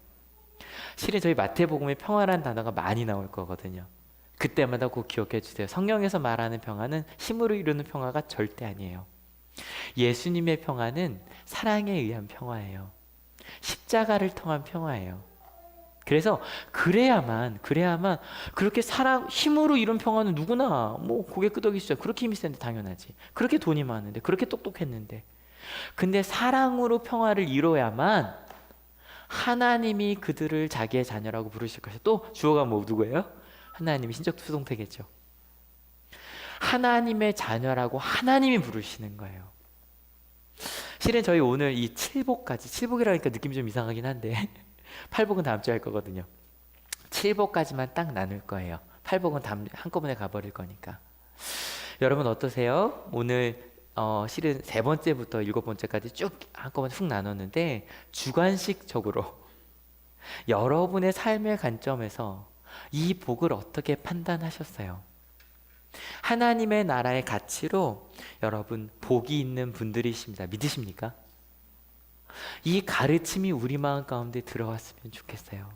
실은 저희 마태복음에 평화란 단어가 많이 나올 거거든요. 그때마다 꼭 기억해 주세요. 성경에서 말하는 평화는 힘으로 이루는 평화가 절대 아니에요. 예수님의 평화는 사랑에 의한 평화예요. 십자가를 통한 평화예요. 그래서 그래야만 그렇게 힘으로 이룬 평화는 누구나 뭐 고개 끄덕이시죠. 그렇게 힘이 센데 당연하지. 그렇게 돈이 많은데 그렇게 똑똑했는데. 근데 사랑으로 평화를 이뤄야만 하나님이 그들을 자기의 자녀라고 부르실 것이요. 또 주어가 뭐 누구예요? 하나님이 신적 수동태겠죠. 하나님의 자녀라고 하나님이 부르시는 거예요. 실은 저희 오늘 이 7복까지 7복이라니까 느낌이 좀 이상하긴 한데 8복은 다음 주에 할 거거든요. 7복까지만 딱 나눌 거예요. 8복은 한꺼번에 가버릴 거니까. 여러분 어떠세요? 오늘 실은 3번째부터 7번째까지 쭉 한꺼번에 훅 나눴는데 주관식적으로 여러분의 삶의 관점에서 이 복을 어떻게 판단하셨어요? 하나님의 나라의 가치로 여러분 복이 있는 분들이십니다. 믿으십니까? 이 가르침이 우리 마음 가운데 들어왔으면 좋겠어요.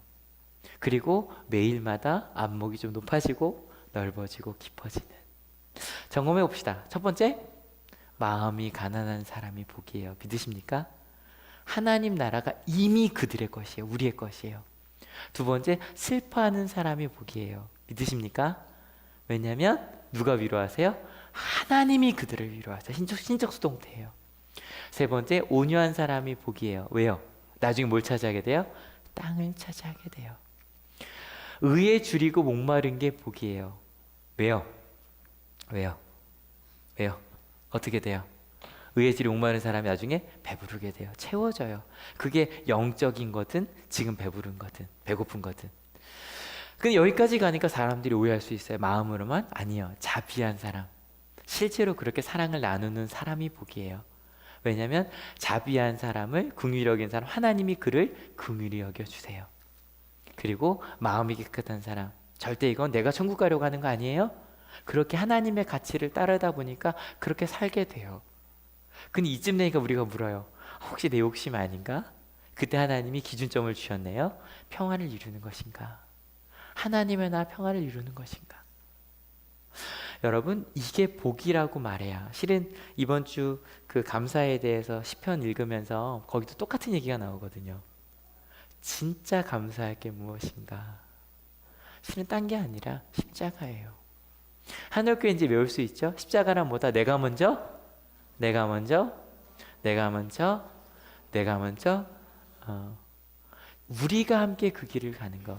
그리고 매일마다 안목이 좀 높아지고 넓어지고 깊어지는 점검해 봅시다. 첫 번째, 마음이 가난한 사람이 복이에요. 믿으십니까? 하나님 나라가 이미 그들의 것이에요. 우리의 것이에요. 두 번째, 슬퍼하는 사람이 복이에요. 믿으십니까? 왜냐하면 누가 위로하세요? 하나님이 그들을 위로하세요. 신적 수동태예요. 세 번째, 온유한 사람이 복이에요. 왜요? 나중에 뭘 차지하게 돼요? 땅을 차지하게 돼요. 의에 줄이고 목마른 게 복이에요. 왜요? 어떻게 돼요? 의에 줄이고 목마른 사람이 나중에 배부르게 돼요. 채워져요. 그게 영적인 거든 지금 배부른 거든 배고픈 거든. 근데 여기까지 가니까 사람들이 오해할 수 있어요. 마음으로만? 아니요. 자비한 사람. 실제로 그렇게 사랑을 나누는 사람이 복이에요. 왜냐하면 자비한 사람을 긍휼히 여긴 사람, 하나님이 그를 긍휼히 여겨주세요. 그리고 마음이 깨끗한 사람, 절대 이건 내가 천국 가려고 하는 거 아니에요? 그렇게 하나님의 가치를 따르다 보니까 그렇게 살게 돼요. 근데 이쯤 되니까 우리가 물어요. 혹시 내 욕심 아닌가? 그때 하나님이 기준점을 주셨네요. 평화를 이루는 것인가? 하나님의 나라 평화를 이루는 것인가? 여러분 이게 복이라고 말해야. 실은 이번 주 그 감사에 대해서 시편 읽으면서 거기도 똑같은 얘기가 나오거든요. 진짜 감사할 게 무엇인가? 실은 딴 게 아니라 십자가예요. 하늘교회 이제 외울 수 있죠? 십자가란 뭐다? 내가 먼저 우리가 함께 그 길을 가는 것.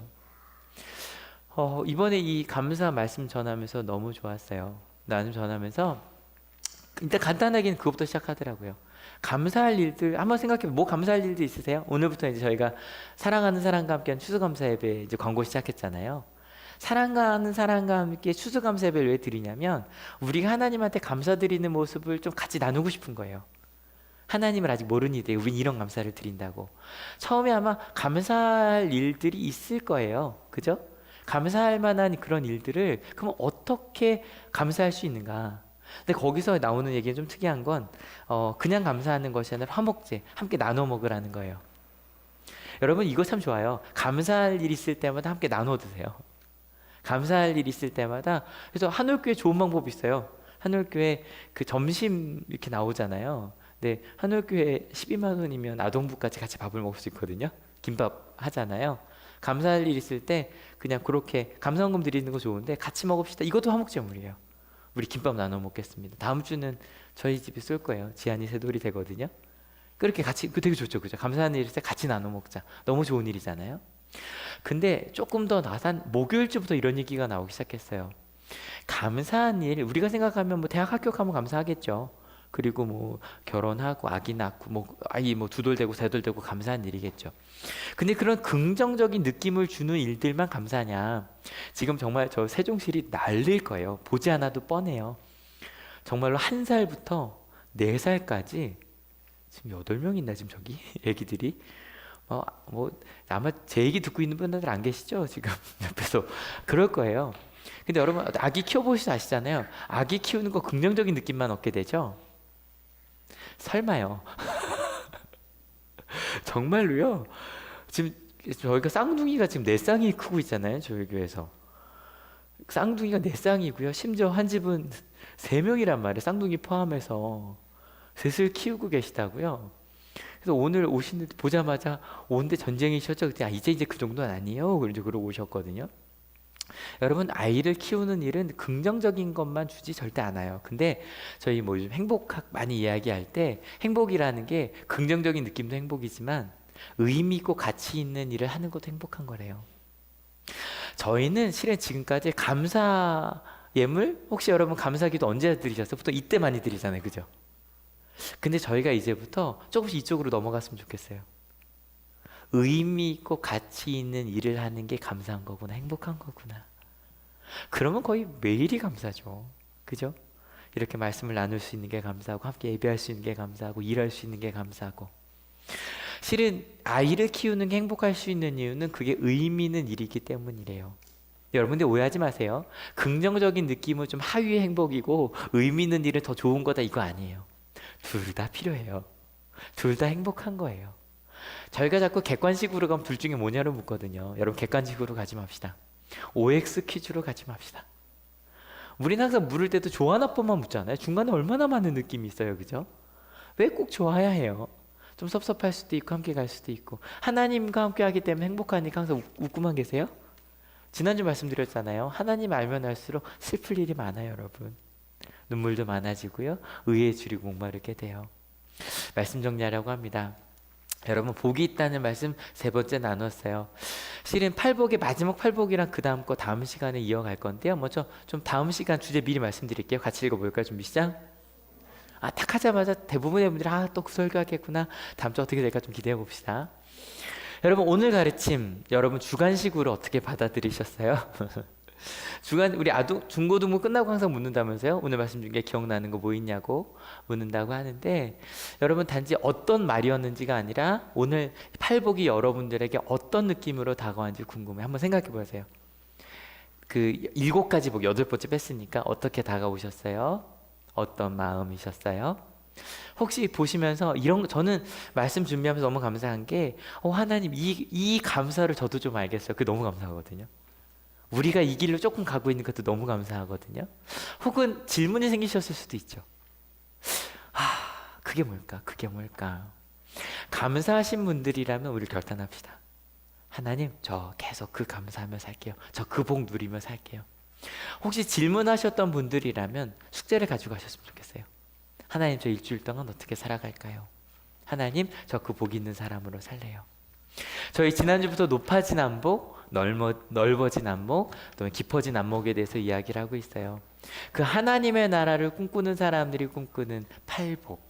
이번에 이 감사 말씀 전하면서 너무 좋았어요. 나는 전하면서 일단 간단하게는 그것부터 시작하더라고요. 감사할 일들 한번 생각해. 뭐 감사할 일도 있으세요? 오늘부터 이제 저희가 사랑하는 사람과 함께한 추수감사 예배 이제 광고 시작했잖아요. 사랑하는 사람과 함께 추수감사 예배를 왜 드리냐면 우리가 하나님한테 감사드리는 모습을 좀 같이 나누고 싶은 거예요. 하나님을 아직 모르니 우린 이런 감사를 드린다고. 처음에 아마 감사할 일들이 있을 거예요. 그죠? 감사할 만한 그런 일들을 그럼 어떻게 감사할 수 있는가? 근데 거기서 나오는 얘기가 좀 특이한 건 그냥 감사하는 것이 아니라 화목제, 함께 나눠 먹으라는 거예요. 여러분 이거 참 좋아요. 감사할 일 있을 때마다 함께 나눠 드세요. 감사할 일 있을 때마다. 그래서 한올교회 좋은 방법이 있어요. 한올교회 그 점심 이렇게 나오잖아요. 네, 한올교회 12만 원이면 아동부까지 같이 밥을 먹을 수 있거든요. 김밥 하잖아요. 감사할 일 있을 때 그냥 그렇게 감사원금 드리는 거 좋은데 같이 먹읍시다. 이것도 화목제물이에요. 우리 김밥 나눠 먹겠습니다. 다음 주는 저희 집에 쏠 거예요. 지안이 새돌이 되거든요. 그렇게 같이 그 되게 좋죠, 그죠? 감사하는 일 있을 때 같이 나눠 먹자. 너무 좋은 일이잖아요. 근데 조금 더 나산 목요일주부터 이런 얘기가 나오기 시작했어요. 감사한 일 우리가 생각하면 뭐 대학 합격하면 감사하겠죠. 그리고 뭐 결혼하고 아기 낳고 뭐 아이 뭐 두 돌 되고 세 돌 되고 감사한 일이겠죠. 근데 그런 긍정적인 느낌을 주는 일들만 감사하냐? 지금 정말 저 세종실이 난릴 거예요. 보지 않아도 뻔해요. 정말로 1살부터 4살까지 지금 8명 있나 지금 저기 애기들이 뭐 아마 제 얘기 듣고 있는 분들 안 계시죠? 지금 옆에서 그럴 거예요. 근데 여러분 아기 키워보시면 아시잖아요. 아기 키우는 거 긍정적인 느낌만 얻게 되죠? 설마요. 정말로요. 지금 저희가 쌍둥이가 지금 4쌍이 크고 있잖아요. 저희 교회에서. 쌍둥이가 4쌍이고요. 심지어 한 집은 3명이란 말이에요. 쌍둥이 포함해서. 셋을 키우고 계시다고요. 그래서 오늘 오시는데 보자마자 온데 전쟁이셨죠? 그때 이제 그 정도는 아니에요. 그러고 오셨거든요. 여러분 아이를 키우는 일은 긍정적인 것만 주지 절대 않아요. 근데 저희 뭐 요즘 행복학 많이 이야기할 때 행복이라는 게 긍정적인 느낌도 행복이지만 의미 있고 가치 있는 일을 하는 것도 행복한 거래요. 저희는 실은 지금까지 감사 예물 혹시 여러분 감사기도 언제 드리셨어요? 보통 이때 많이 드리잖아요. 그죠? 근데 저희가 이제부터 조금씩 이쪽으로 넘어갔으면 좋겠어요. 의미 있고 가치 있는 일을 하는 게 감사한 거구나, 행복한 거구나. 그러면 거의 매일이 감사죠. 그죠? 이렇게 말씀을 나눌 수 있는 게 감사하고 함께 예배할 수 있는 게 감사하고 일할 수 있는 게 감사하고. 실은 아이를 키우는 게 행복할 수 있는 이유는 그게 의미 있는 일이기 때문이래요. 여러분들 오해하지 마세요. 긍정적인 느낌은 좀 하위의 행복이고 의미 있는 일은 더 좋은 거다 이거 아니에요. 둘 다 필요해요. 둘 다 행복한 거예요. 저희가 자꾸 객관식으로 가면 둘 중에 뭐냐로 묻거든요. 여러분 객관식으로 가지 맙시다. OX 퀴즈로 가지 맙시다. 우리는 항상 물을 때도 좋아하나 뻔만 묻잖아요. 중간에 얼마나 많은 느낌이 있어요. 그죠? 왜 꼭 좋아야 해요? 좀 섭섭할 수도 있고 함께 갈 수도 있고 하나님과 함께 하기 때문에 행복하니까 항상 웃고만 계세요? 지난주 말씀드렸잖아요. 하나님 알면 알수록 슬플 일이 많아요. 여러분. 눈물도 많아지고요. 의에 줄이고 목마르게 돼요. 말씀 정리하려고 합니다. 여러분 복이 있다는 말씀 3번째 나눴어요. 실은 팔복의 마지막 팔복이랑 그 다음 거 다음 시간에 이어갈 건데요. 먼저 좀 다음 시간 주제 미리 말씀드릴게요. 같이 읽어볼까요? 준비 시작. 딱 하자마자 대부분의 분들이 또 그 설교하겠구나. 다음 주 어떻게 될까 좀 기대해 봅시다. 여러분 오늘 가르침 여러분 주간식으로 어떻게 받아들이셨어요? 주간 우리 중고등부 끝나고 항상 묻는다면서요? 오늘 말씀 중에 기억나는 거 뭐 있냐고 묻는다고 하는데 여러분 단지 어떤 말이었는지가 아니라 오늘 팔복이 여러분들에게 어떤 느낌으로 다가왔는지 궁금해. 한번 생각해 보세요. 그 7가지 복 8번째 뺐으니까 어떻게 다가오셨어요? 어떤 마음이셨어요? 혹시 보시면서 이런 거 저는 말씀 준비하면서 너무 감사한 게 하나님 이 감사를 저도 좀 알겠어요. 그게 너무 감사하거든요. 우리가 이 길로 조금 가고 있는 것도 너무 감사하거든요. 혹은 질문이 생기셨을 수도 있죠. 그게 뭘까? 그게 뭘까? 감사하신 분들이라면 우리 결단합시다. 하나님, 저 계속 그 감사하며 살게요. 저 그 복 누리며 살게요. 혹시 질문하셨던 분들이라면 숙제를 가지고 가셨으면 좋겠어요. 하나님, 저 일주일 동안 어떻게 살아갈까요? 하나님, 저 그 복 있는 사람으로 살래요. 저희 지난주부터 높아진 안목, 넓어진 안목, 또 깊어진 안목에 대해서 이야기를 하고 있어요. 그 하나님의 나라를 꿈꾸는 사람들이 꿈꾸는 팔복.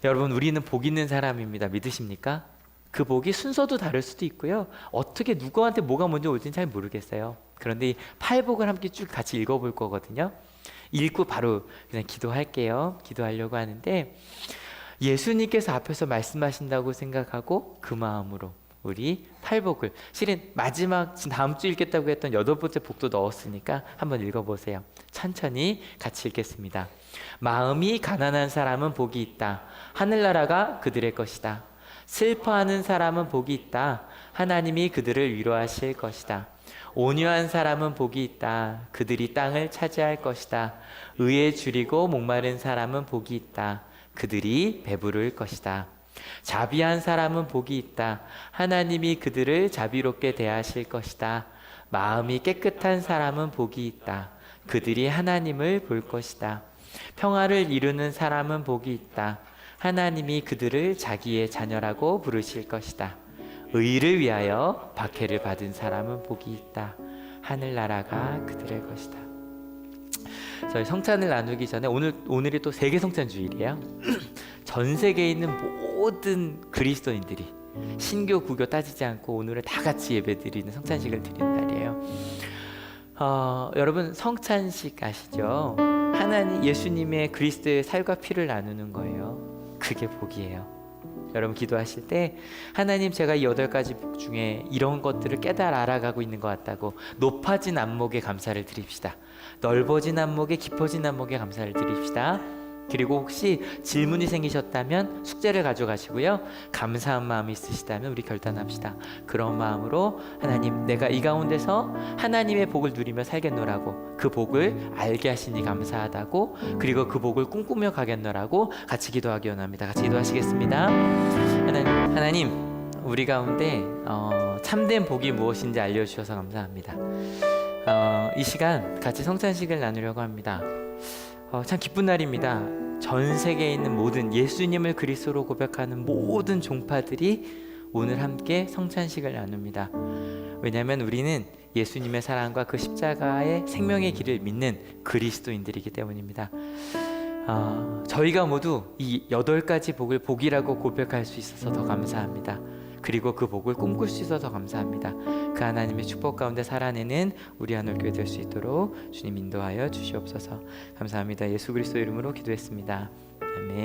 여러분, 우리는 복 있는 사람입니다. 믿으십니까? 그 복이 순서도 다를 수도 있고요. 어떻게 누구한테 뭐가 먼저 올지는 잘 모르겠어요. 그런데 이 팔복을 함께 쭉 같이 읽어볼 거거든요. 읽고 바로 그냥 기도할게요. 기도하려고 하는데 예수님께서 앞에서 말씀하신다고 생각하고 그 마음으로 우리 팔복을, 실은 마지막 다음 주 읽겠다고 했던 8번째 복도 넣었으니까 한번 읽어보세요. 천천히 같이 읽겠습니다. 마음이 가난한 사람은 복이 있다. 하늘나라가 그들의 것이다. 슬퍼하는 사람은 복이 있다. 하나님이 그들을 위로하실 것이다. 온유한 사람은 복이 있다. 그들이 땅을 차지할 것이다. 의에 줄이고 목마른 사람은 복이 있다. 그들이 배부를 것이다. 자비한 사람은 복이 있다. 하나님이 그들을 자비롭게 대하실 것이다. 마음이 깨끗한 사람은 복이 있다. 그들이 하나님을 볼 것이다. 평화를 이루는 사람은 복이 있다. 하나님이 그들을 자기의 자녀라고 부르실 것이다. 의를 위하여 박해를 받은 사람은 복이 있다. 하늘나라가 그들의 것이다. 저희 성찬을 나누기 전에 오늘이 또 세계 성찬 주일이에요. 전 세계에 있는 모든 그리스도인들이 신교 구교 따지지 않고 오늘은 다 같이 예배드리는 성찬식을 드리는 날이에요. 여러분, 성찬식 아시죠? 하나님 예수님의 그리스도의 살과 피를 나누는 거예요. 그게 복이에요. 여러분, 기도하실 때 하나님, 제가 이 8가지 복 중에 이런 것들을 깨달아 알아가고 있는 것 같다고 높아진 안목에 감사를 드립시다. 넓어진 안목에, 깊어진 안목에 감사를 드립시다. 그리고 혹시 질문이 생기셨다면 숙제를 가져가시고요. 감사한 마음이 있으시다면 우리 결단합시다. 그런 마음으로 하나님, 내가 이 가운데서 하나님의 복을 누리며 살겠노라고, 그 복을 알게 하시니 감사하다고, 그리고 그 복을 꿈꾸며 가겠노라고 같이 기도하기 원합니다. 같이 기도하시겠습니다. 하나님, 우리 가운데 참된 복이 무엇인지 알려주셔서 감사합니다. 이 시간 같이 성찬식을 나누려고 합니다. 참 기쁜 날입니다. 전 세계에 있는 모든 예수님을 그리스도로 고백하는 모든 종파들이 오늘 함께 성찬식을 나눕니다. 왜냐하면 우리는 예수님의 사랑과 그 십자가의 생명의 길을 믿는 그리스도인들이기 때문입니다. 저희가 모두 이 8가지 복을 복이라고 고백할 수 있어서 더 감사합니다. 그리고 그 복을 꿈꿀 수 있어서 감사합니다. 그 하나님의 축복 가운데 살아내는 우리 하늘교회 될 수 있도록 주님 인도하여 주시옵소서. 감사합니다. 예수 그리스도 이름으로 기도했습니다. 아멘.